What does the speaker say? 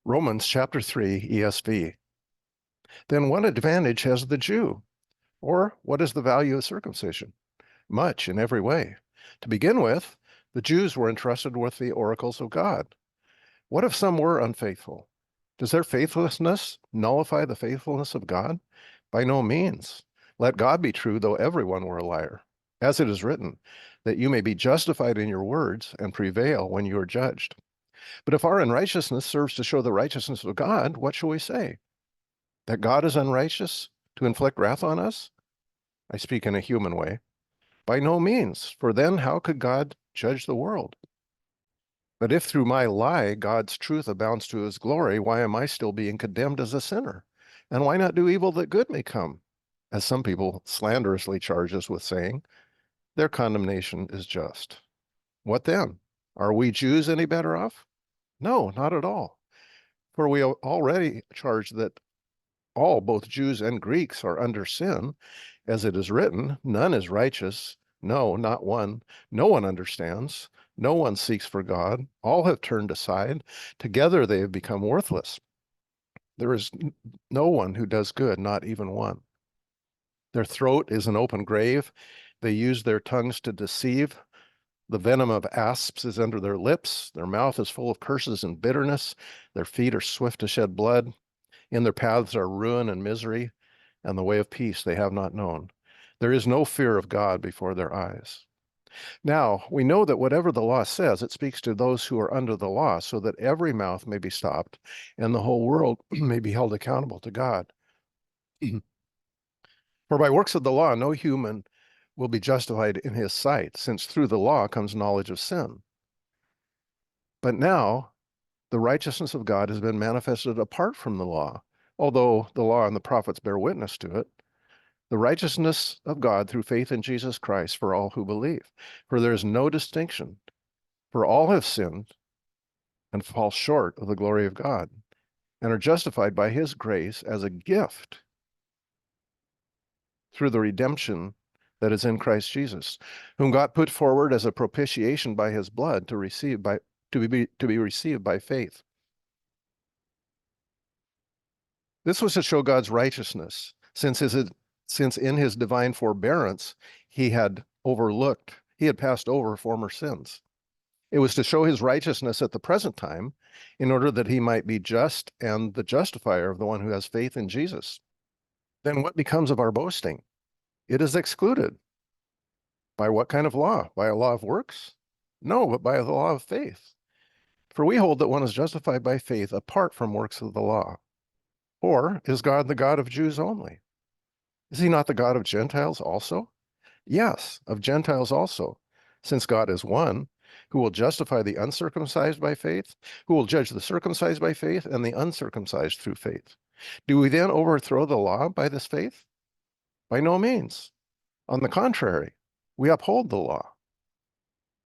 Romans chapter 3, ESV. Then what advantage has the Jew? Or what is the value of circumcision? Much in every way. To begin with, the Jews were entrusted with the oracles of God. What if some were unfaithful? Does their faithlessness nullify the faithfulness of God? By no means. Let God be true, though everyone were a liar. As it is written, that you may be justified in your words and prevail when you are judged. But if our unrighteousness serves to show the righteousness of God, what shall we say? That God is unrighteous to inflict wrath on us? I speak in a human way. By no means, for then how could God judge the world? But if through my lie God's truth abounds to his glory, why am I still being condemned as a sinner? And why not do evil that good may come? As some people slanderously charge us with saying, their condemnation is just. What then? Are we Jews any better off? No, not at all. For we already charge that all, both Jews and Greeks, are under sin, as it is written, none is righteous, no, not one. No one understands. No one seeks for God. All have turned aside. Together they have become worthless. There is no one who does good, not even one. Their throat is an open grave. They use their tongues to deceive. The venom of asps is under their lips. Their mouth is full of curses and bitterness. Their feet are swift to shed blood. In their paths are ruin and misery, and the way of peace they have not known. There is no fear of God before their eyes. Now, we know that whatever the law says, it speaks to those who are under the law, so that every mouth may be stopped, and the whole world may be held accountable to God. For by works of the law, no human will be justified in his sight, since through the law comes knowledge of sin. But now, the righteousness of God has been manifested apart from the law, although the law and the prophets bear witness to it. The righteousness of God through faith in Jesus Christ for all who believe. For there is no distinction, for all have sinned and fall short of the glory of God, and are justified by his grace as a gift through the redemption that is in Christ Jesus, whom God put forward as a propitiation by his blood to be received by faith. This was to show God's righteousness, since in his divine forbearance he had passed over former sins. It was to show his righteousness at the present time, in order that he might be just and the justifier of the one who has faith in Jesus. Then what becomes of our boasting? It is excluded. By what kind of law? By a law of works? No, but by the law of faith. For we hold that one is justified by faith apart from works of the law. Or is God the God of Jews only? Is he not the God of Gentiles also? Yes, of Gentiles also, since God is one, who will justify the uncircumcised by faith, who will judge the circumcised by faith, and the uncircumcised through faith. Do we then overthrow the law by this faith? By no means. On the contrary, we uphold the law.